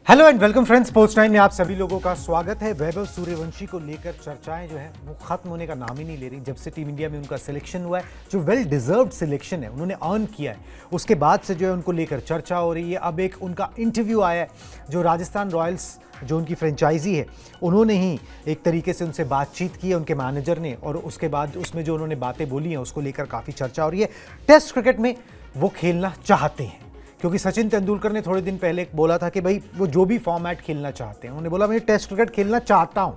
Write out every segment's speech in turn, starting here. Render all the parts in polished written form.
Hello and welcome friends, sports time में आप सभी लोगों का स्वागत है। वैभव सूर्यवंशी को लेकर चर्चाएं जो है वो खत्म होने का नाम ही नहीं ले रही। जब से टीम इंडिया में उनका सिलेक्शन हुआ है, जो वेल डिजर्व्ड सिलेक्शन है, उन्होंने अर्न किया है, उसके बाद से जो है उनको लेकर चर्चा हो रही है। अब एक उनका इंटरव्यू आया है, जो राजस्थान रॉयल्स जो उनकी फ्रेंचाइजी है, उन्होंने ही एक तरीके से उनसे बातचीत की है, उनके मैनेजर ने, और उसके बाद उसमें जो उन्होंने बातें बोली हैं उसको लेकर काफ़ी चर्चा हो रही है। टेस्ट क्रिकेट में वो खेलना चाहते हैं, क्योंकि सचिन तेंदुलकर ने थोड़े दिन पहले बोला था कि भाई वो जो भी फॉर्मेट खेलना चाहते हैं, उन्होंने बोला मैं टेस्ट क्रिकेट खेलना चाहता हूं।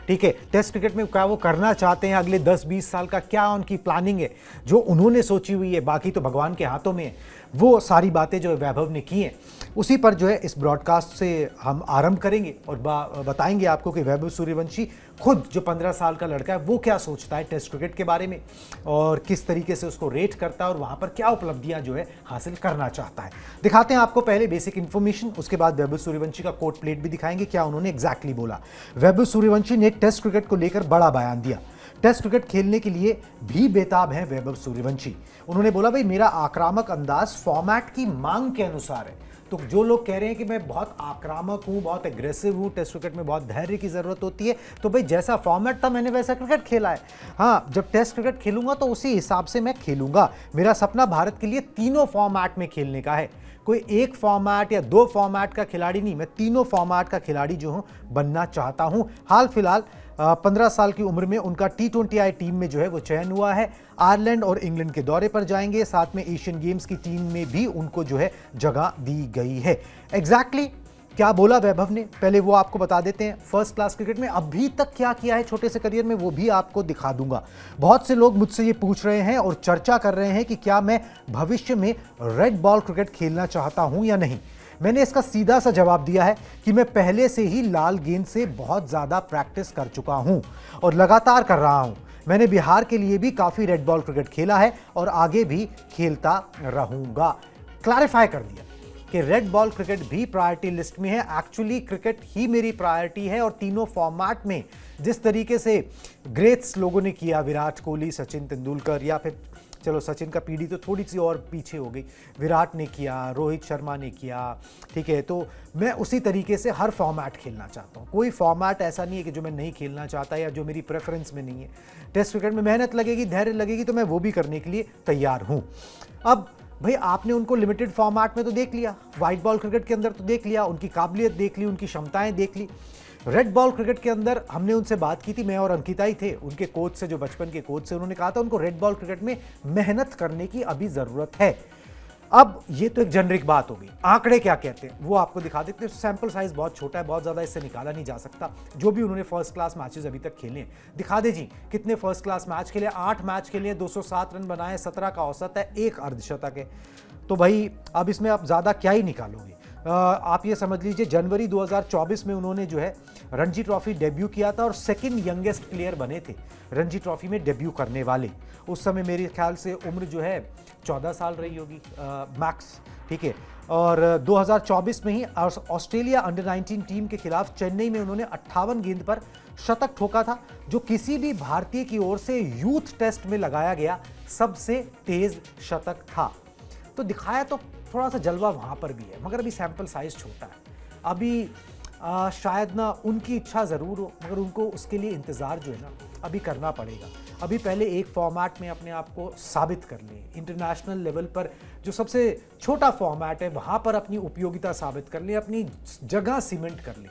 ठीक है, टेस्ट क्रिकेट में क्या वो करना चाहते हैं, अगले 10-20 साल का क्या उनकी प्लानिंग है, जो उन्होंने सोची हुई है, बाकी तो भगवान के हाथों में है। वो सारी बातें जो वैभव ने की हैं, उसी पर जो है इस ब्रॉडकास्ट से हम आरंभ करेंगे और बताएंगे आपको कि वैभव सूर्यवंशी खुद जो 15 साल का लड़का है वो क्या सोचता है टेस्ट क्रिकेट के बारे में, और किस तरीके से उसको रेट करता है, और वहाँ पर क्या उपलब्धियाँ जो है हासिल करना चाहता है। दिखाते हैं आपको पहले बेसिक इन्फॉर्मेशन, उसके बाद वैभव सूर्यवंशी का कोट प्लेट भी दिखाएंगे, क्या उन्होंने एग्जैक्टली बोला। वैभव सूर्यवंशी ने टेस्ट क्रिकेट को लेकर बड़ा बयान दिया। टेस्ट क्रिकेट खेलने के लिए भी बेताब है वैभव सूर्यवंशी। उन्होंने बोला भाई मेरा आक्रामक अंदाज फॉर्मेट की मांग के अनुसार है। तो जो लोग कह रहे हैं कि मैं बहुत आक्रामक हूं, बहुत एग्रेसिव हूं, टेस्ट क्रिकेट में बहुत धैर्य की जरूरत होती है, तो भाई जैसा फॉर्मेट था मैंने वैसा क्रिकेट खेला है। हाँ, जब टेस्ट क्रिकेट खेलूंगा तो उसी हिसाब से मैं खेलूंगा। मेरा सपना भारत के लिए तीनों फॉर्मेट में खेलने का है। कोई एक फॉर्मेट या दो फॉर्मेट का खिलाड़ी नहीं, मैं तीनों फॉर्मेट का खिलाड़ी जो हूं बनना चाहता हूं। हाल फिलहाल 15 साल की उम्र में उनका T20I टीम में जो है वो चयन हुआ है। आयरलैंड और इंग्लैंड के दौरे पर जाएंगे, साथ में एशियन गेम्स की टीम में भी उनको जो है जगह दी गई है। एग्जैक्टली क्या बोला वैभव ने, पहले वो आपको बता देते हैं। फर्स्ट क्लास क्रिकेट में अभी तक क्या किया है छोटे से करियर में, वो भी आपको दिखा दूंगा। बहुत से लोग मुझसे ये पूछ रहे हैं और चर्चा कर रहे हैं कि क्या मैं भविष्य में रेड बॉल क्रिकेट खेलना चाहता हूं या नहीं। मैंने इसका सीधा सा जवाब दिया है कि मैं पहले से ही लाल गेंद से बहुत ज़्यादा प्रैक्टिस कर चुका हूं और लगातार कर रहा हूं। मैंने बिहार के लिए भी काफ़ी रेड बॉल क्रिकेट खेला है और आगे भी खेलता रहूंगा। क्लैरिफाई कर दिया कि रेड बॉल क्रिकेट भी प्रायोरिटी लिस्ट में है। एक्चुअली क्रिकेट ही मेरी प्रायोरिटी है, और तीनों फॉर्मेट में जिस तरीके से ग्रेट्स लोगों ने किया, विराट कोहली, सचिन तेंदुलकर, या फिर चलो सचिन का पीढ़ी तो थोड़ी सी और पीछे हो गई, विराट ने किया, रोहित शर्मा ने किया, ठीक है, तो मैं उसी तरीके से हर फॉर्मेट खेलना चाहता हूँ। कोई फॉर्मेट ऐसा नहीं है कि जो मैं नहीं खेलना चाहता या जो मेरी प्रेफरेंस में नहीं है। टेस्ट क्रिकेट में मेहनत लगेगी, धैर्य लगेगी, तो मैं वो भी करने के लिए तैयार हूँ। अब भाई आपने उनको लिमिटेड फॉर्मेट में तो देख लिया, वाइट बॉल क्रिकेट के अंदर तो देख लिया, उनकी काबिलियत देख ली, उनकी क्षमताएं देख ली। रेड बॉल क्रिकेट के अंदर हमने उनसे बात की थी, मैं और अंकिता ही थे, उनके कोच से, जो बचपन के कोच से। उन्होंने कहा था उनको रेड बॉल क्रिकेट में मेहनत करने की अभी जरूरत है। अब ये तो एक जेनरिक बात हो गई, आंकड़े क्या कहते हैं वो आपको दिखा देते हैं। सैंपल साइज बहुत छोटा है, बहुत ज्यादा इससे निकाला नहीं जा सकता। जो भी उन्होंने फर्स्ट क्लास मैचेस अभी तक खेले हैं, दिखा दे जी कितने फर्स्ट क्लास मैच खेले। 8 मैच खेले, 207 रन बनाए, 17 का औसत है, 1 अर्धशतक है। तो भाई अब इसमें आप ज्यादा क्या ही निकालोगे। आप ये समझ लीजिए जनवरी 2024 में उन्होंने जो है रणजी ट्रॉफी डेब्यू किया था और सेकंड यंगेस्ट प्लेयर बने थे रणजी ट्रॉफी में डेब्यू करने वाले। उस समय मेरे ख्याल से उम्र जो है 14 साल रही होगी मैक्स, ठीक है। और 2024 में ही ऑस्ट्रेलिया अंडर 19 टीम के खिलाफ चेन्नई में उन्होंने 58 गेंद पर शतक ठोका था, जो किसी भी भारतीय की ओर से यूथ टेस्ट में लगाया गया सबसे तेज शतक था। तो दिखाया तो थोड़ा सा जलवा वहाँ पर भी है, मगर अभी सैंपल साइज छोटा है। अभी शायद ना उनकी इच्छा ज़रूर हो, मगर उनको उसके लिए इंतज़ार जो है ना अभी करना पड़ेगा। अभी पहले एक फॉर्मेट में अपने आप को साबित कर लें, इंटरनेशनल लेवल पर जो सबसे छोटा फॉर्मेट है वहाँ पर अपनी उपयोगिता साबित कर लें, अपनी जगह सीमेंट कर लें।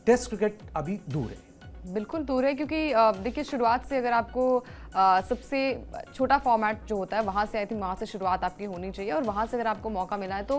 टेस्ट क्रिकेट अभी दूर है, बिल्कुल दूर है, क्योंकि देखिए शुरुआत से अगर आपको सबसे छोटा फॉर्मेट जो होता है वहाँ से, आई थिंक वहाँ से शुरुआत आपकी होनी चाहिए, और वहाँ से अगर आपको मौका मिला है तो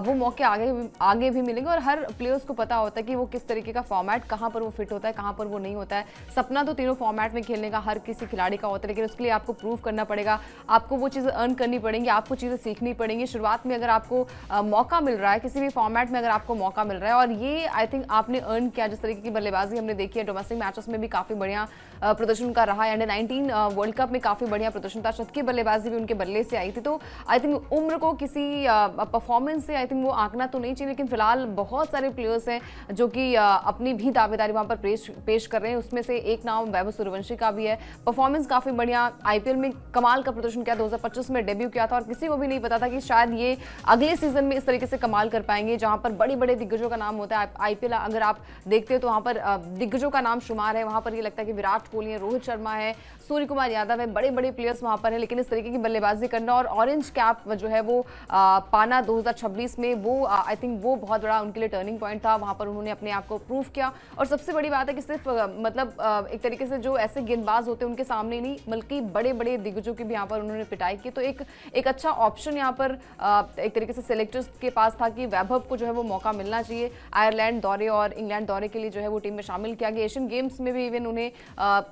वो मौके आगे भी मिलेंगे। और हर प्लेयर्स को पता होता है कि वो किस तरीके का फॉर्मेट, कहाँ पर वो फिट होता है, कहाँ पर वो नहीं होता है। सपना तो तीनों फॉर्मेट में खेलने का हर किसी खिलाड़ी का होता है, लेकिन उसके लिए आपको प्रूव करना पड़ेगा, आपको वो चीज़ें अर्न करनी पड़ेंगी, आपको चीज़ें सीखनी पड़ेंगी। शुरुआत में अगर आपको मौका मिल रहा है, किसी भी फॉर्मेट में अगर आपको मौका मिल रहा है, और ये आई थिंक आपने अर्न किया, जिस तरीके की बल्लेबाजी हमने देखी है डोमेस्टिक डोमेस्टिक मैचेस में भी काफ़ी बढ़िया प्रदर्शन उनका रहा है। अंडर 19 वर्ल्ड कप में काफ़ी बढ़िया प्रदर्शन था, शतकीय बल्लेबाजी भी उनके बल्ले से आई थी। तो आई थिंक उम्र को किसी परफॉर्मेंस से आई थिंक वो आंकना तो नहीं चाहिए, लेकिन फिलहाल बहुत सारे प्लेयर्स हैं जो कि अपनी भी दावेदारी वहाँ पर पेश कर रहे हैं। उसमें से एक नाम वैभव सूर्यवंशी का भी है। परफॉर्मेंस काफ़ी बढ़िया, आईपीएल में कमाल का प्रदर्शन किया, 2025 में डेब्यू किया था और किसी को भी नहीं पता था कि शायद ये अगले सीजन में इस तरीके से कमाल कर पाएंगे, जहां पर बड़े बड़े दिग्गजों का नाम होता है। आईपीएल अगर आप देखते हो तो वहां पर दिग्गजों का नाम शुमार है। वहां पर ये लगता है कि विराट कोहली है, रोहित शर्मा है, सूर्य कुमार यादव है, बड़े बड़े प्लेयर्स वहां पर है। लेकिन इस तरीके की बल्लेबाजी करना और ऑरेंज कैप जो है वो पाना 2026 में, वो आई थिंक वो बहुत बड़ा उनके लिए टर्निंग पॉइंट था। वहां पर उन्होंने अपने आप को प्रूव किया और सबसे बड़ी बात है कि सिर्फ मतलब एक तरीके से जो ऐसे गेंदबाज होते हैं उनके सामने नहीं, बल्कि बड़े बड़े दिग्गजों की भी यहाँ पर उन्होंने पिटाई की। तो एक अच्छा ऑप्शन यहाँ पर एक तरीके से सेलेक्टर्स के पास था कि वैभव को जो है वो मौका मिलना चाहिए। आयरलैंड दौरे और इंग्लैंड दौरे के लिए जो है वो टीम में शामिल किया गया। एशियन गेम्स में भी इवन उन्हें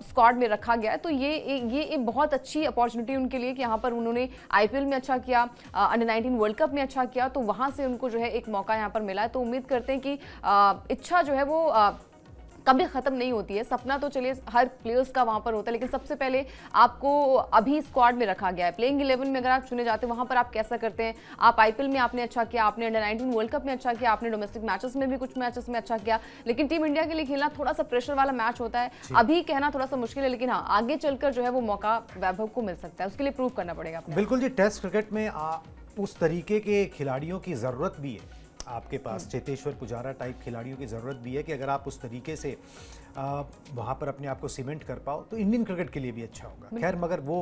स्क्वाड में रखा गया है। तो ये एक बहुत अच्छी अपॉर्चुनिटी उनके लिए कि यहाँ पर उन्होंने आईपीएल में अच्छा किया, अंडर 19 वर्ल्ड कप में अच्छा किया, तो वहाँ से उनको जो है एक मौका यहाँ पर मिला है। तो उम्मीद करते हैं कि इच्छा जो है वो कभी खत्म नहीं होती है। सपना तो चलिए हर प्लेयर्स का वहां पर होता है, लेकिन सबसे पहले आपको अभी स्क्वाड में रखा गया है। प्लेइंग 11 में अगर आप चुने जाते हैं वहां पर आप कैसा करते हैं। आप आईपीएल में आपने अच्छा किया, आपने अंडर 19 वर्ल्ड कप में अच्छा किया, आपने डोमेस्टिक मैचेस में भी कुछ मैचेस में अच्छा किया, लेकिन टीम इंडिया के लिए खेलना थोड़ा सा प्रेशर वाला मैच होता है। अभी कहना थोड़ा सा मुश्किल है, लेकिन हाँ आगे चलकर जो है वो मौका वैभव को मिल सकता है, उसके लिए प्रूव करना पड़ेगा। बिल्कुल जी, टेस्ट क्रिकेट में उस तरीके के खिलाड़ियों की ज़रूरत भी है आपके पास, चेतेश्वर पुजारा टाइप खिलाड़ियों की ज़रूरत भी है कि अगर आप उस तरीके से वहाँ पर अपने आप को सीमेंट कर पाओ तो इंडियन क्रिकेट के लिए भी अच्छा होगा। खैर मगर वो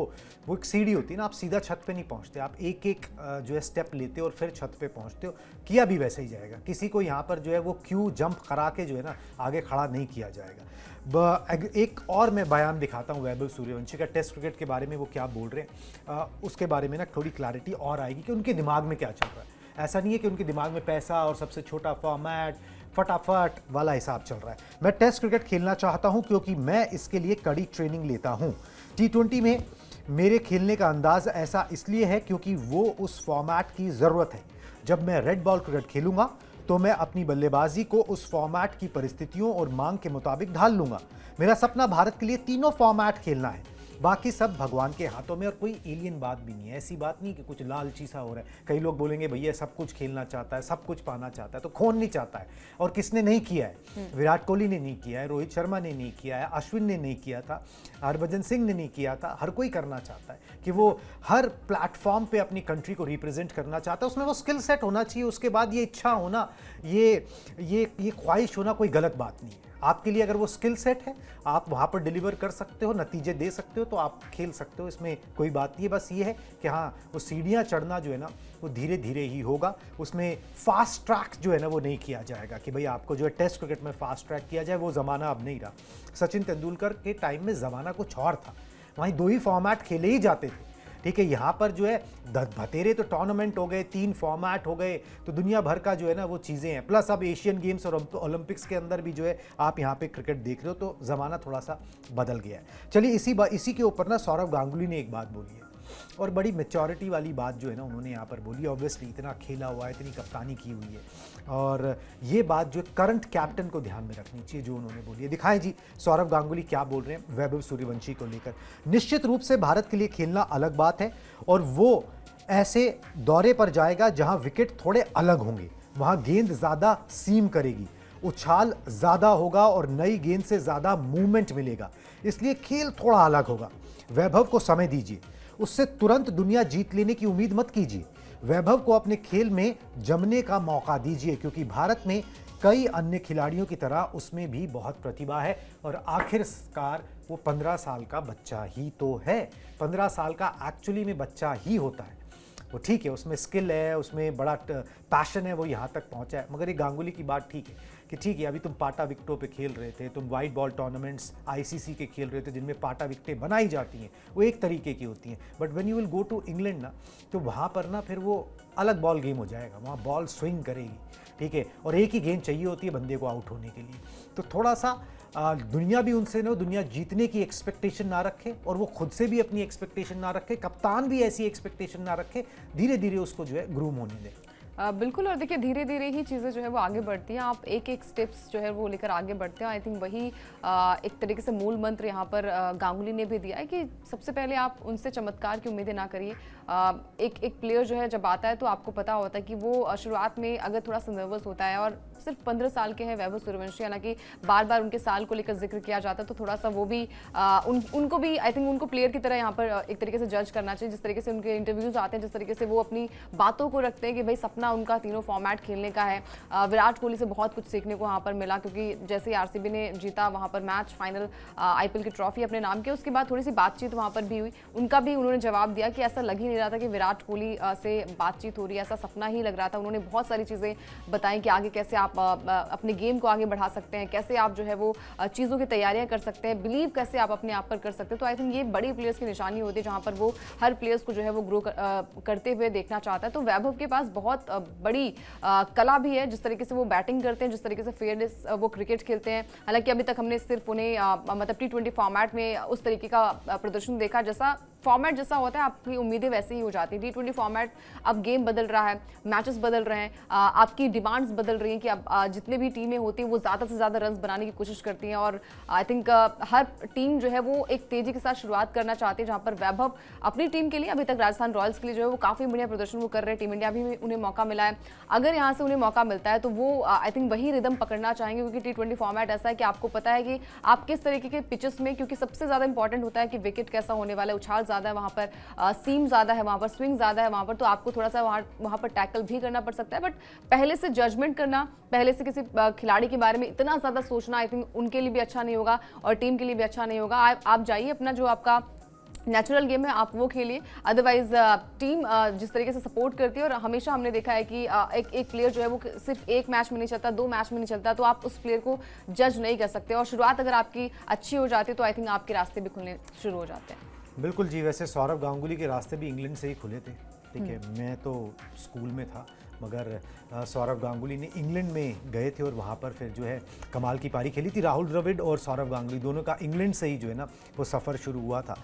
एक सीढ़ी होती है ना, आप सीधा छत पे नहीं पहुँचते, आप एक एक जो है स्टेप लेते हो और फिर छत पे पहुँचते हो। किया भी वैसे ही जाएगा, किसी को यहाँ पर जो है वो क्यू जंप करा के जो है ना आगे खड़ा नहीं किया जाएगा। एक और मैं बयान दिखाता हूँ वैभव सूर्यवंशी का, टेस्ट क्रिकेट के बारे में वो क्या बोल रहे हैं, उसके बारे में ना थोड़ी क्लैरिटी और आएगी कि उनके दिमाग में क्या चल रहा है। ऐसा नहीं है कि उनके दिमाग में पैसा और सबसे छोटा फॉर्मेट फटाफट वाला हिसाब चल रहा है। मैं टेस्ट क्रिकेट खेलना चाहता हूं क्योंकि मैं इसके लिए कड़ी ट्रेनिंग लेता हूं। T20 में मेरे खेलने का अंदाज ऐसा इसलिए है क्योंकि वो उस फॉर्मेट की ज़रूरत है। जब मैं रेड बॉल क्रिकेट खेलूंगा तो मैं अपनी बल्लेबाजी को उस फॉर्मेट की परिस्थितियों और मांग के मुताबिक ढाल लूंगा। मेरा सपना भारत के लिए तीनों फॉर्मेट खेलना है, बाकी सब भगवान के हाथों में। और कोई एलियन बात भी नहीं है, ऐसी बात नहीं कि कुछ लालची सा हो रहा है। कई लोग बोलेंगे भैया सब कुछ खेलना चाहता है, सब कुछ पाना चाहता है, तो कौन नहीं चाहता है। और किसने नहीं किया है? विराट कोहली ने नहीं किया है, रोहित शर्मा ने नहीं किया है, अश्विन ने नहीं किया था, हरभजन सिंह ने नहीं किया था। हर कोई करना चाहता है कि वो हर प्लेटफॉर्म पे अपनी कंट्री को रिप्रेजेंट करना चाहता है। उसमें वो स्किल सेट होना चाहिए, उसके बाद ये इच्छा होना, ये ख्वाहिश होना कोई गलत बात नहीं है। आपके लिए अगर वो स्किल सेट है, आप वहाँ पर डिलीवर कर सकते हो, नतीजे दे सकते हो, तो आप खेल सकते हो, इसमें कोई बात नहीं है। बस ये है कि हाँ वो सीढ़ियाँ चढ़ना जो है ना वो धीरे धीरे ही होगा, उसमें फास्ट ट्रैक जो है ना वो नहीं किया जाएगा कि भाई आपको जो है टेस्ट क्रिकेट में फास्ट ट्रैक किया जाए, वो ज़माना अब नहीं रहा। सचिन तेंदुलकर के टाइम में ज़माना कुछ और था, वहीं 2 ही फॉर्मेट खेले ही जाते थे, ठीक है। यहाँ पर जो है भतेरे तो टूर्नामेंट हो गए, 3 फॉर्मेट हो गए, तो दुनिया भर का जो है ना वो चीज़ें हैं। प्लस अब एशियन गेम्स और ओलंपिक्स के अंदर भी जो है आप यहाँ पे क्रिकेट देख रहे हो, तो ज़माना थोड़ा सा बदल गया है। चलिए इसी के ऊपर ना सौरव गांगुली ने एक बात बोली है और बड़ी मैच्योरिटी वाली बात जो है ना उन्होंने यहाँ पर बोली। ऑब्वियसली इतना खेला हुआ है, इतनी कप्तानी की हुई है, और ये बात जो करंट कैप्टन को ध्यान में रखनी चाहिए जो उन्होंने बोली है। दिखाएं जी सौरव गांगुली क्या बोल रहे हैं वैभव सूर्यवंशी को लेकर। निश्चित रूप से भारत के लिए खेलना अलग बात है और वो ऐसे दौरे पर जाएगा जहां विकेट थोड़े अलग होंगे, वहां गेंद ज़्यादा सीम करेगी, उछाल ज़्यादा होगा और नई गेंद से ज़्यादा मूवमेंट मिलेगा, इसलिए खेल थोड़ा अलग होगा। वैभव को समय दीजिए, उससे तुरंत दुनिया जीत लेने की उम्मीद मत कीजिए। वैभव को अपने खेल में जमने का मौका दीजिए, क्योंकि भारत में कई अन्य खिलाड़ियों की तरह उसमें भी बहुत प्रतिभा है और आखिरकार वो 15 साल का बच्चा ही तो है। 15 साल का एक्चुअली में बच्चा ही होता है वो, ठीक है, उसमें स्किल है, उसमें बड़ा पैशन है, वो यहाँ तक पहुँचा है। मगर ये गांगुली की बात ठीक है कि ठीक है अभी तुम पाटा विकेटों पे खेल रहे थे, तुम वाइट बॉल टूर्नामेंट्स आईसीसी के खेल रहे थे जिनमें पाटा विकेटें बनाई जाती हैं, वो एक तरीके की होती हैं। But when you will go to England ना, तो वहाँ पर ना फिर वो अलग बॉल गेम हो जाएगा, वहाँ बॉल स्विंग करेगी, ठीक है, और एक ही गेंद चाहिए होती है बंदे को आउट होने के लिए। तो थोड़ा सा दुनिया भी उनसे ना, दुनिया जीतने की एक्सपेक्टेशन ना रखे और वो खुद से भी अपनी एक्सपेक्टेशन ना रखे, कप्तान भी ऐसी एक्सपेक्टेशन ना रखे, धीरे धीरे उसको जो है ग्रूम होने दें। बिल्कुल। और देखिए धीरे धीरे ही चीज़ें जो है वो आगे बढ़ती हैं, आप एक एक स्टेप्स जो है वो लेकर आगे बढ़ते हैं। आई थिंक वही एक तरीके से मूल मंत्र यहाँ पर गांगुली ने भी दिया है कि सबसे पहले आप उनसे चमत्कार की उम्मीदें ना करिए। एक एक प्लेयर जो है जब आता है तो आपको पता होता है कि वो शुरुआत में अगर थोड़ा सा नर्वस होता है, और सिर्फ 15 साल के हैं वैभव सूर्यवंशी, हालांकि बार बार उनके साल को लेकर जिक्र किया जाता है, तो थोड़ा सा वो भी उनको भी आई थिंक उनको प्लेयर की तरह यहाँ पर एक तरीके से जज करना चाहिए। जिस तरीके से उनके इंटरव्यूज आते हैं, जिस तरीके से वो अपनी बातों को रखते हैं कि भाई सपना उनका तीनों फॉर्मेट खेलने का है। विराट कोहली से बहुत कुछ सीखने को वहाँ पर मिला, क्योंकि जैसे ही आरसीबी ने जीता वहाँ पर मैच फाइनल, आईपीएल की ट्रॉफी अपने नाम की, उसके बाद थोड़ी सी बातचीत वहाँ पर भी हुई। उनका भी उन्होंने जवाब दिया कि ऐसा लग ही नहीं रहा था कि विराट कोहली से बातचीत हो रही है, ऐसा सपना ही लग रहा था। उन्होंने बहुत सारी चीज़ें बताई कि आगे कैसे आप अपने गेम को आगे बढ़ा सकते हैं, कैसे आप जो है वो चीज़ों की तैयारियां कर सकते हैं, बिलीव कैसे आप अपने आप पर कर सकते हैं। तो आई थिंक ये बड़ी प्लेयर्स की निशानी होती है, जहां पर वो हर प्लेयर्स को जो है वो ग्रो करते हुए देखना चाहता है। तो वैभव के पास बहुत बड़ी कला भी है, जिस तरीके से वो बैटिंग करते हैं, जिस तरीके से फेयरनेस वो क्रिकेट खेलते हैं। हालांकि अभी तक हमने सिर्फ उन्हें मतलब T20 फॉर्मेट में उस तरीके का प्रदर्शन देखा, जैसा फॉर्मेट जैसा होता है आपकी उम्मीदें वैसे ही हो जाती है। T20 फॉर्मेट, अब गेम बदल रहा है, मैचेस बदल रहे हैं, आपकी डिमांड्स बदल रही हैं कि अब जितने भी टीमें होती हैं वो ज़्यादा से ज़्यादा रन्स बनाने की कोशिश करती हैं। और आई थिंक हर टीम जो है वो एक तेज़ी के साथ शुरुआत करना चाहती है, जहाँ पर वैभव अपनी टीम के लिए अभी तक राजस्थान रॉयल्स के लिए जो है वो काफ़ी बढ़िया प्रदर्शन वो कर रहे हैं। टीम इंडिया भी उन्हें मौका मिला है, अगर यहाँ से उन्हें मौका मिलता है तो वो आई थिंक वही रिदम पकड़ना चाहेंगे, क्योंकि T20 फॉर्मेट ऐसा है कि आपको पता है कि आप किस तरीके के पिचेस में, क्योंकि सबसे ज़्यादा इंपॉर्टेंट होता है कि विकेट कैसा होने वाला है, उछाल ज़्यादा है वहाँ पर, सीम ज़्यादा है वहाँ पर, स्विंग ज़्यादा है वहाँ पर, तो आपको थोड़ा सा वहाँ पर टैकल भी करना पड़ सकता है। बट पहले से जजमेंट करना, पहले से किसी खिलाड़ी के बारे में इतना ज़्यादा सोचना आई थिंक उनके लिए भी अच्छा नहीं होगा और टीम के लिए भी अच्छा नहीं होगा। आप जाइए, अपना जो आपका नेचुरल गेम है आप वो खेलिए। अदरवाइज टीम जिस तरीके से सपोर्ट करती है, और हमेशा हमने देखा है कि एक प्लेयर जो है वो सिर्फ एक मैच में नहीं चलता, 2 मैच में नहीं चलता, तो आप उस प्लेयर को जज नहीं कर सकते। और शुरुआत अगर आपकी अच्छी हो जाती है तो आई थिंक आपके रास्ते भी खुलने शुरू हो जाते हैं। बिल्कुल जी। वैसे सौरव गांगुली के रास्ते भी इंग्लैंड से ही खुले थे, ठीक है। मैं तो स्कूल में था, मगर सौरव गांगुली ने इंग्लैंड में गए थे और वहाँ पर फिर जो है कमाल की पारी खेली थी। राहुल द्रविड़ और सौरव गांगुली दोनों का इंग्लैंड से ही जो है ना वो सफ़र शुरू हुआ था।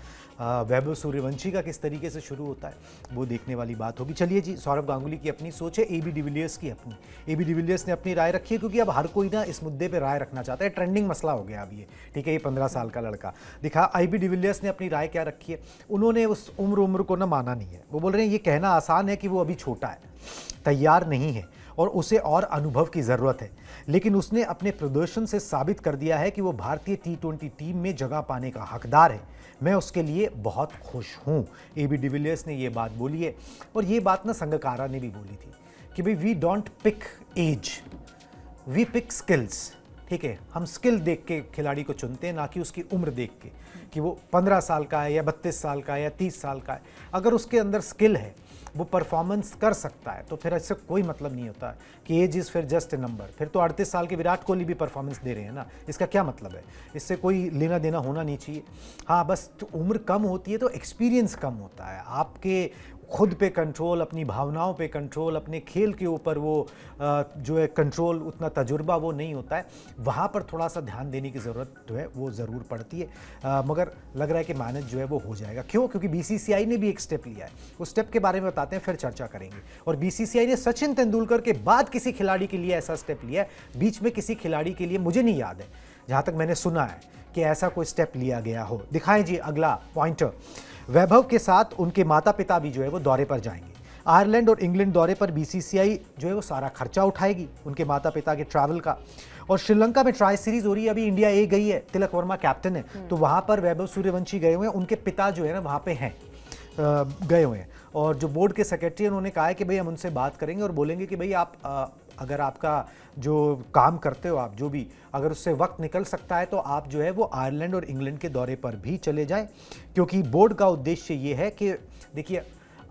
वैभव सूर्यवंशी का किस तरीके से शुरू होता है वो देखने वाली बात होगी। चलिए जी, सौरव गांगुली की अपनी सोच है, AB डिविलियर्स की अपनी। AB डिविलियर्स ने अपनी राय रखी है, क्योंकि अब हर कोई ना इस मुद्दे पर राय रखना चाहता है। ट्रेंडिंग मसला हो गया अब ये, ठीक है। ये 15 साल का लड़का दिखा। IB डिविलियर्स ने अपनी राय क्या रखी है, उन्होंने उस उम्र को ना माना नहीं है। वो बोल रहे हैं ये कहना आसान है कि वो अभी छोटा है, तैयार नहीं है और उसे और अनुभव की ज़रूरत है, लेकिन उसने अपने प्रदर्शन से साबित कर दिया है कि वो भारतीय T20 टीम में जगह पाने का हकदार है। मैं उसके लिए बहुत खुश हूँ। AB डिविलियर्स ने ये बात बोली है, और ये बात ना संगकारा ने भी बोली थी कि भाई we don't pick age, we pick skills, ठीक है। हम स्किल देख के खिलाड़ी को चुनते हैं, ना कि उसकी उम्र देख के कि वो 15 साल का है या 32 साल का है या 30 साल का है। अगर उसके अंदर स्किल है, वो परफॉर्मेंस कर सकता है, तो फिर इससे कोई मतलब नहीं होता कि एज इज़ फिर जस्ट ए नंबर। फिर तो 38 साल के विराट कोहली भी परफॉर्मेंस दे रहे हैं ना, इसका क्या मतलब है? इससे कोई लेना देना होना नहीं चाहिए। हाँ, बस तो उम्र कम होती है तो एक्सपीरियंस कम होता है। आपके खुद पे कंट्रोल, अपनी भावनाओं पे कंट्रोल, अपने खेल के ऊपर वो जो है कंट्रोल, उतना तजुर्बा वो नहीं होता है। वहाँ पर थोड़ा सा ध्यान देने की ज़रूरत जो है वो ज़रूर पड़ती है, मगर लग रहा है कि मैनेज जो है वो हो जाएगा। क्यों? क्योंकि BCCI ने भी एक स्टेप लिया है। उस स्टेप के बारे में बताते हैं, फिर चर्चा करेंगे। और BCCI ने सचिन तेंदुलकर के बाद किसी खिलाड़ी के लिए ऐसा स्टेप लिया है, बीच में किसी खिलाड़ी के लिए मुझे नहीं याद है, जहाँ तक मैंने सुना है कि ऐसा कोई स्टेप लिया गया हो। दिखाएं जी अगला पॉइंटर। वैभव के साथ उनके माता पिता भी जो है वो दौरे पर जाएंगे। आयरलैंड और इंग्लैंड दौरे पर BCCI जो है वो सारा खर्चा उठाएगी उनके माता पिता के ट्रैवल का। और श्रीलंका में ट्राई सीरीज हो रही है, अभी इंडिया ए गई है, तिलक वर्मा कैप्टन है, तो वहाँ पर वैभव सूर्यवंशी गए हुए हैं, उनके पिता जो है ना वहाँ पे हैं, गए हुए हैं। और जो बोर्ड के सेक्रेटरी उन्होंने कहा है कि भाई हम उनसे बात करेंगे और बोलेंगे कि भाई आप अगर आपका जो काम करते हो, आप जो भी, अगर उससे वक्त निकल सकता है तो आप जो है वो आयरलैंड और इंग्लैंड के दौरे पर भी चले जाएं, क्योंकि बोर्ड का उद्देश्य ये है कि देखिए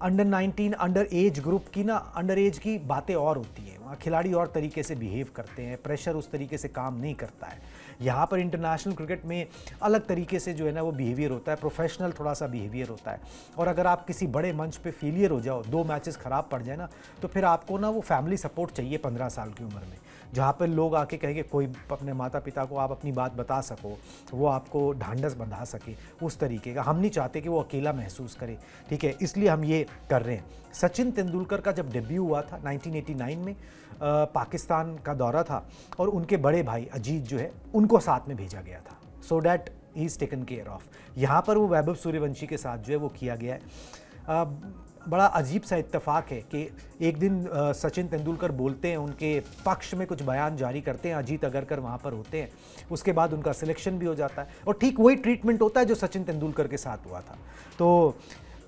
अंडर 19 अंडर एज ग्रुप की ना, अंडर एज की बातें और होती हैं, वहाँ खिलाड़ी और तरीके से बिहेव करते हैं, प्रेशर उस तरीके से काम नहीं करता है। यहाँ पर इंटरनेशनल क्रिकेट में अलग तरीके से जो है ना वो बिहेवियर होता है, प्रोफेशनल थोड़ा सा बिहेवियर होता है। और अगर आप किसी बड़े मंच पे फेलियर हो जाओ, 2 मैचेस ख़राब पड़ जाए ना, तो फिर आपको ना वो फैमिली सपोर्ट चाहिए 15 साल की उम्र में। जहाँ पर लोग आके कहेंगे कोई अपने माता पिता को आप अपनी बात बता सको, वो आपको ढांढस बंधा सके, उस तरीके का। हम नहीं चाहते कि वो अकेला महसूस करे, ठीक है, इसलिए हम ये कर रहे हैं। सचिन तेंदुलकर का जब डेब्यू हुआ था 1989 में, पाकिस्तान का दौरा था और उनके बड़े भाई अजीत जो है उनको साथ में भेजा गया था, so that he is taken care of. यहाँ पर वो वैभव सूर्यवंशी के साथ जो है वो किया गया है। बड़ा अजीब सा इत्तेफाक है कि एक दिन सचिन तेंदुलकर बोलते हैं, उनके पक्ष में कुछ बयान जारी करते हैं, अजीत अगरकर वहाँ पर होते हैं, उसके बाद उनका सिलेक्शन भी हो जाता है और ठीक वही ट्रीटमेंट होता है जो सचिन तेंदुलकर के साथ हुआ था। तो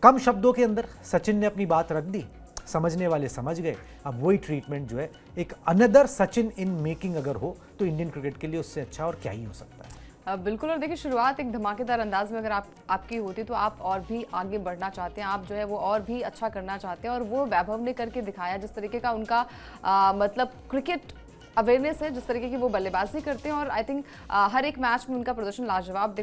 कम शब्दों के अंदर सचिन ने अपनी बात रख दी, समझने वाले समझ गए। अब वही ट्रीटमेंट जो है एक अनदर सचिन इन मेकिंग अगर हो तो इंडियन क्रिकेट के लिए उससे अच्छा और क्या ही हो सकता है। बिल्कुल। और देखिए, शुरुआत एक धमाकेदार अंदाज में अगर आपकी होती तो आप और भी आगे बढ़ना चाहते हैं, आप जो है वो और भी अच्छा करना चाहते हैं, और वो वैभव ने करके दिखाया। जिस तरीके का उनका मतलब क्रिकेट अवेयरनेस है, जिस तरीके की वो बल्लेबाजी करते हैं, और आई थिंक हर एक मैच में उनका प्रदर्शन लाजवाब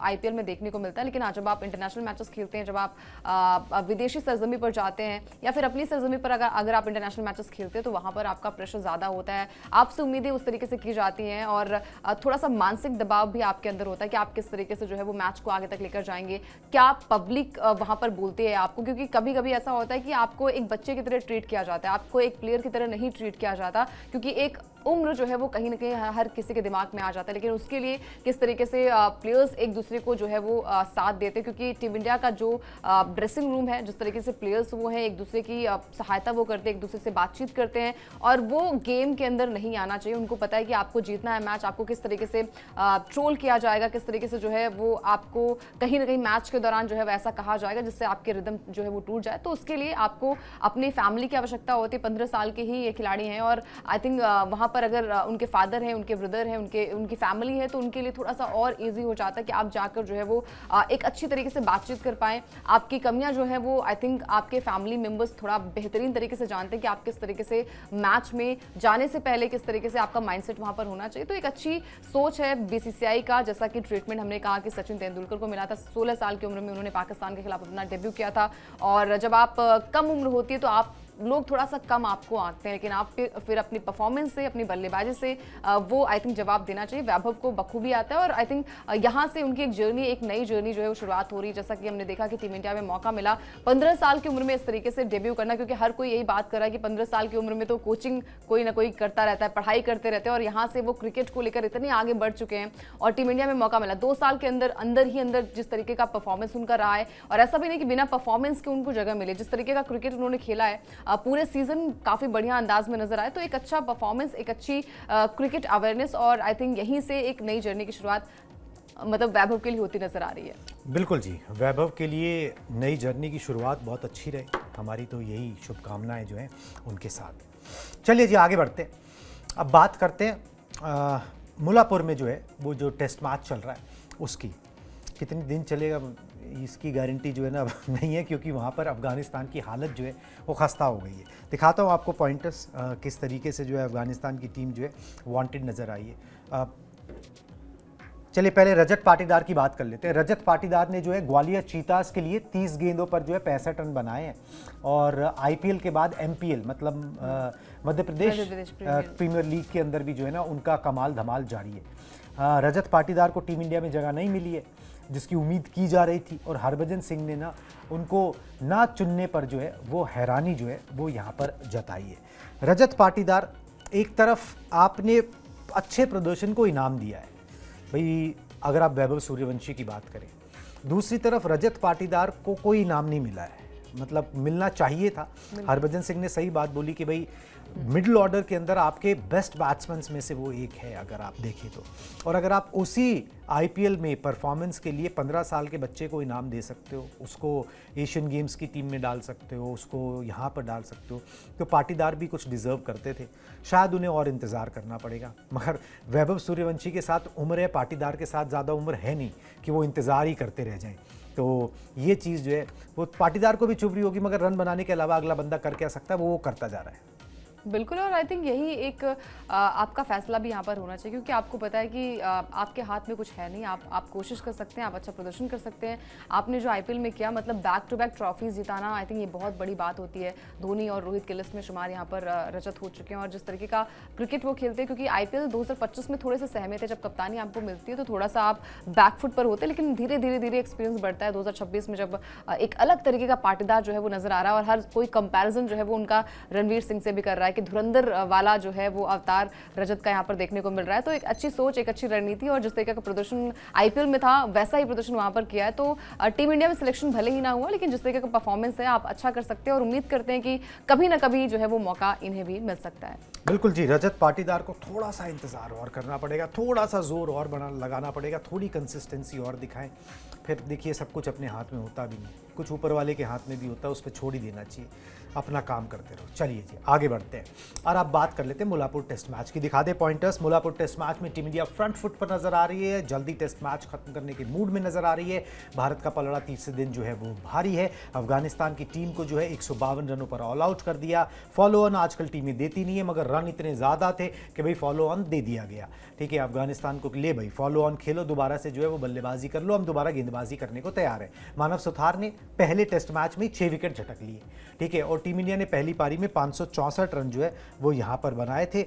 आईपीएल में देखने को मिलता है। लेकिन जब आप इंटरनेशनल मैचेस खेलते हैं, जब आप विदेशी सरजमी पर जाते हैं या फिर अपनी सरजमी पर अगर आप इंटरनेशनल मैचेस खेलते हैं तो वहाँ पर आपका प्रेशर ज़्यादा होता है, आपसे उम्मीदें उस तरीके से की जाती हैं, और थोड़ा सा मानसिक दबाव भी आपके अंदर होता है कि आप किस तरीके से जो है वो मैच को आगे तक लेकर जाएंगे, क्या पब्लिक वहाँ पर बोलती है आपको। क्योंकि कभी कभी ऐसा होता है कि आपको एक बच्चे की तरह ट्रीट किया जाता है, आपको एक प्लेयर की तरह नहीं ट्रीट किया जाता, क्योंकि एक उम्र जो है वो कहीं ना कहीं हर किसी के दिमाग में आ जाता है। लेकिन उसके लिए किस तरीके से प्लेयर्स एक दूसरे को जो है वो साथ देते हैं, क्योंकि टीम इंडिया का जो ड्रेसिंग रूम है, जिस तरीके से प्लेयर्स वो हैं, एक दूसरे की सहायता वो करते हैं, एक दूसरे से बातचीत करते हैं, और वो गेम के अंदर नहीं आना चाहिए। उनको पता है कि आपको जीतना है मैच, आपको किस तरीके से ट्रोल किया जाएगा, किस तरीके से जो है वो आपको कहीं ना कहीं मैच के दौरान जो है वैसा कहा जाएगा जिससे आपके रिदम जो है वो टूट जाए। तो उसके लिए आपको अपनी फैमिली की आवश्यकता होती है। 15 साल के ही ये खिलाड़ी हैं, और आई थिंक वहाँ पर अगर उनके फादर हैं, उनके ब्रदर हैं, उनकी फैमिली है, तो उनके लिए थोड़ा सा और इजी हो जाता है कि आप जाकर जो है वो एक अच्छी तरीके से बातचीत कर पाएं। आपकी कमियां जो है वो आई थिंक आपके फैमिली मेंबर्स थोड़ा बेहतरीन तरीके से जानते हैं कि आप किस तरीके से मैच में जाने से पहले किस तरीके से आपका माइंडसेट वहां पर होना चाहिए। तो एक अच्छी सोच है बीसीसीआई का। जैसा कि ट्रीटमेंट हमने कहा कि सचिन तेंदुलकर को मिला था, 16 साल की उम्र में उन्होंने पाकिस्तान के खिलाफ अपना डेब्यू किया था, और जब आप कम उम्र होती है तो आप लोग थोड़ा सा कम आपको आंकते हैं, लेकिन आप फिर अपनी परफॉर्मेंस से, अपनी बल्लेबाजी से वो आई थिंक जवाब देना चाहिए। वैभव को बखूबी आता है, और आई थिंक यहाँ से उनकी एक जर्नी, एक नई जर्नी जो है वो शुरुआत हो रही है। जैसा कि हमने देखा कि टीम इंडिया में मौका मिला 15 साल की उम्र में इस तरीके से डेब्यू करना, क्योंकि हर कोई यही बात कर रहा है कि 15 साल की उम्र में तो कोचिंग कोई ना कोई करता रहता है, पढ़ाई करते रहते हैं, और यहाँ से वो क्रिकेट को लेकर इतने आगे बढ़ चुके हैं, और टीम इंडिया में मौका मिला 2 साल के अंदर जिस तरीके का परफॉर्मेंस उनका रहा है, और ऐसा भी नहीं कि बिना परफॉर्मेंस के उनको जगह मिले, जिस तरीके का क्रिकेट उन्होंने खेला है पूरे सीजन काफी बढ़िया अंदाज में नजर आए। तो एक अच्छा परफॉर्मेंस, एक अच्छी क्रिकेट अवेयरनेस, और आई थिंक यहीं से एक नई जर्नी की शुरुआत मतलब वैभव के लिए होती नजर आ रही है। बिल्कुल जी, वैभव के लिए नई जर्नी की शुरुआत बहुत अच्छी रहे, हमारी तो यही शुभकामनाएं जो हैं उनके साथ। चलिए जी, आगे बढ़ते हैं। अब बात करते हैं मुल्लापुर में जो है वो जो टेस्ट मैच चल रहा है उसकी। कितने दिन चलेगा इसकी गारंटी जो है ना नहीं है, क्योंकि वहाँ पर अफ़गानिस्तान की हालत जो है वो खस्ता हो गई है। दिखाता हूँ आपको पॉइंटर्स किस तरीके से जो है अफ़गानिस्तान की टीम जो है वांटेड नज़र आई है। चलिए पहले रजत पाटीदार की बात कर लेते हैं। रजत पाटीदार ने जो है ग्वालियर चीतास के लिए 30 गेंदों पर जो है 65 रन बनाए हैं, और आईपीएल के बाद एमपीएल मतलब मध्य प्रदेश प्रीमियर लीग के अंदर भी जो है ना उनका कमाल धमाल जारी है। रजत पाटीदार को टीम इंडिया में जगह नहीं मिली है जिसकी उम्मीद की जा रही थी, और हरभजन सिंह ने ना उनको ना चुनने पर जो है वो हैरानी जो है वो यहाँ पर जताई है। रजत पाटीदार, एक तरफ आपने अच्छे प्रदर्शन को इनाम दिया है भाई, अगर आप वैभव सूर्यवंशी की बात करें, दूसरी तरफ रजत पाटीदार को कोई इनाम नहीं मिला है, मतलब मिलना चाहिए था। हरभजन सिंह ने सही बात बोली कि भाई मिडिल ऑर्डर के अंदर आपके बेस्ट बैट्समैन में से वो एक है अगर आप देखें तो, और अगर आप उसी आईपीएल में परफॉर्मेंस के लिए 15 साल के बच्चे को इनाम दे सकते हो, उसको एशियन गेम्स की टीम में डाल सकते हो, उसको यहाँ पर डाल सकते हो, तो पाटीदार भी कुछ डिज़र्व करते थे। शायद उन्हें और इंतज़ार करना पड़ेगा, मगर वैभव सूर्यवंशी के साथ उम्र है, पाटीदार के साथ ज़्यादा उम्र है नहीं कि वो इंतज़ार ही करते रह जाएँ। तो ये चीज़ जो है वो पाटीदार को भी चुभ रही होगी, मगर रन बनाने के अलावा अगला बंदा कर क्या सकता है वो करता जा रहा है। बिल्कुल, और आई थिंक यही एक आपका फैसला भी यहाँ पर होना चाहिए, क्योंकि आपको पता है कि आपके हाथ में कुछ है नहीं। आप कोशिश कर सकते हैं, आप अच्छा प्रदर्शन कर सकते हैं। आपने जो आईपीएल में किया, मतलब बैक टू बैक ट्रॉफीज जिताना, आई थिंक ये बहुत बड़ी बात होती है। धोनी और रोहित की लिस्ट में शुमार यहाँ पर रजत हो चुके हैं, और जिस तरीके का क्रिकेट वो खेलते हैं, क्योंकि आईपीएल 2025 में थोड़े से सहमे थे, जब कप्तानी आपको मिलती है तो थोड़ा सा आप बैकफुट पर होते हैं, लेकिन धीरे धीरे धीरे एक्सपीरियंस बढ़ता है। 2026 में जब एक अलग तरीके का पाटीदार जो है वो नजर आ रहा है, और हर कोई कंपैरिजन जो है वो उनका रणवीर सिंह से भी कर रहा है कि धुरंधर वाला जो है वो अवतार रजत का यहाँ पर देखने को मिल रहा है। तो एक अच्छी सोच, एक अच्छी रणनीति, और जिस तरीके का प्रदर्शन आईपीएल में था वैसा ही प्रदर्शन वहां पर किया है। तो टीम इंडिया में सिलेक्शन भले ही ना हुआ, लेकिन जिस तरीके का परफॉर्मेंस है आप अच्छा कर सकते हैं, और उम्मीद करते हैं कि कभी ना कभी जो है वो मौका इन्हें भी मिल सकता है। बिल्कुल जी, रजत पाटीदार को थोड़ा सा इंतजार और करना पड़ेगा, थोड़ा सा जोर और लगाना पड़ेगा, थोड़ी कंसिस्टेंसी और दिखाएं, फिर देखिए सब कुछ अपने हाथ में होता भी नहीं, कुछ ऊपर वाले के हाथ में भी होता है, उस पर छोड़ ही देना चाहिए, अपना काम करते रहो। चलिए जी आगे बढ़ते हैं और अब बात कर लेते हैं मुल्लापुर टेस्ट मैच की। दिखा दे पॉइंटर्स। मुल्लापुर टेस्ट मैच में टीम इंडिया फ्रंट फुट पर नजर आ रही है, जल्दी टेस्ट मैच खत्म करने के मूड में नजर आ रही है। भारत का पलड़ा तीसरे दिन जो है वो भारी है। अफगानिस्तान की टीम को जो है 152 रनों पर ऑल आउट कर दिया। फॉलो ऑन आजकल टीमें देती नहीं है, मगर रन इतने ज़्यादा थे कि भाई फॉलो ऑन दे दिया गया। ठीक है, अफगानिस्तान को ले भाई फॉलो ऑन खेलो, दोबारा से जो है वो बल्लेबाजी कर लो, हम दोबारा गेंदबाजी करने को तैयार है। मानव सुथार ने पहले टेस्ट मैच में 6 विकेट झटक लिए। ठीक है, और टीम इंडिया ने पहली पारी में 564 रन जो है वो यहाँ पर बनाए थे।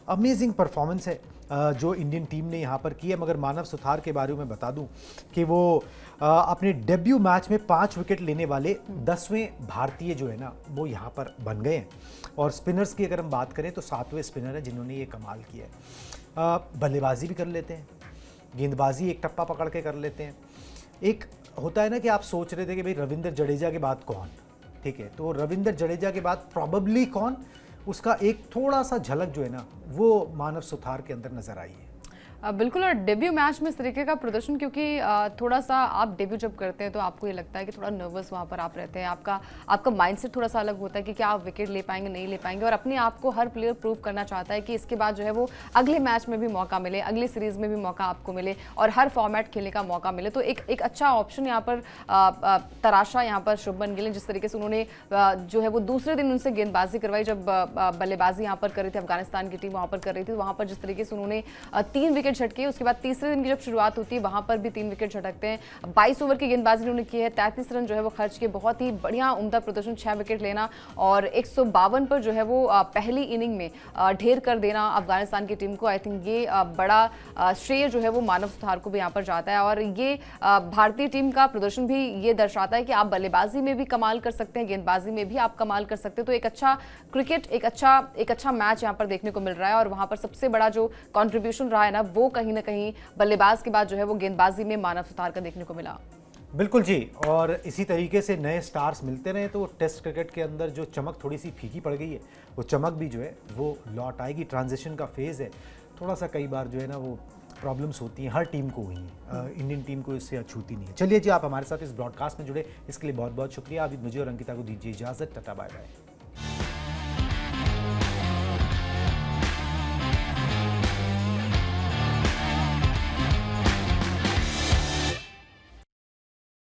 अमेजिंग परफॉर्मेंस है जो इंडियन टीम ने यहाँ पर की है। मगर मानव सुथार के बारे में बता दूं कि वो अपने डेब्यू मैच में 5 विकेट लेने वाले 10वें भारतीय जो है ना वो यहाँ पर बन गए हैं। और स्पिनर्स की अगर हम बात करें तो 7वें स्पिनर है जिन्होंने ये कमाल किया है। बल्लेबाजी भी कर लेते हैं, गेंदबाजी एक टप्पा पकड़ के कर लेते हैं। एक होता है ना कि आप सोच रहे थे कि भाई रविंद्र जडेजा के बाद कौन, ठीक है, तो रविंद्र जडेजा के बाद प्रॉबेबली कौन, उसका एक थोड़ा सा झलक जो है ना वो मानव सुथार के अंदर नजर आई है। बिल्कुल, और डेब्यू मैच में इस तरीके का प्रदर्शन, क्योंकि थोड़ा सा आप डेब्यू जब करते हैं तो आपको ये लगता है कि थोड़ा नर्वस वहाँ पर आप रहते हैं, आपका माइंडसेट थोड़ा सा अलग होता है कि क्या आप विकेट ले पाएंगे नहीं ले पाएंगे, और अपने आप को हर प्लेयर प्रूव करना चाहता है कि इसके बाद जो है वो अगले मैच में भी मौका मिले, अगली सीरीज में भी मौका आपको मिले, और हर फॉर्मेट खेलने का मौका मिले। तो एक अच्छा ऑप्शन यहाँ पर तराशा यहाँ पर शुभमन गिल, जिस तरीके से उन्होंने जो है वो दूसरे दिन उनसे गेंदबाजी करवाई, जब बल्लेबाजी यहाँ पर कर रही थी अफगानिस्तान की टीम वहाँ पर कर रही थी, वहाँ पर जिस तरीके से उन्होंने 3 विकेट झटके। उसके बाद तीसरे दिन की जब शुरुआत होती है वहां पर भी 3 विकेट झटकते हैं। 22 ओवर की गेंदबाजी उन्होंने की है, 33 रन जो है वो खर्च किए, बहुत ही बढ़िया उम्दा प्रदर्शन, 6 विकेट लेना और 152 पर जो है वो पहली इनिंग में ढेर कर देना अफगानिस्तान की टीम को। आई थिंक ये बड़ा श्रेय जो है वो मानव सुथार को भी यहाँ पर जाता है, और ये भारतीय टीम का प्रदर्शन भी ये दर्शाता है कि आप बल्लेबाजी में भी कमाल कर सकते हैं, गेंदबाजी में भी आप कमाल कर सकते हैं। तो एक अच्छा क्रिकेट, एक अच्छा मैच यहाँ पर देखने को मिल रहा है, और वहां पर सबसे बड़ा जो कॉन्ट्रीब्यूशन रहा है ना वो कहीं ना कहीं बल्लेबाज के बाद जो है वो गेंदबाजी में मानव सुथार का देखने को मिला। बिल्कुल जी, और इसी तरीके से नए स्टार्स मिलते रहे तो टेस्ट क्रिकेट के अंदर जो चमक थोड़ी सी फीकी पड़ गई है वो चमक भी जो है वो लौट आएगी। ट्रांजिशन का फेज़ है, थोड़ा सा कई बार जो है ना वो प्रॉब्लम्स होती हैं, हर टीम को हुई हैं, इंडियन टीम को इससे अछूती नहीं है। चलिए जी, आप हमारे साथ इस ब्रॉडकास्ट में जुड़े इसके लिए बहुत बहुत शुक्रिया। अभी मुझे और अंकिता को दीजिए इजाज़त, टाटा बाय बाय।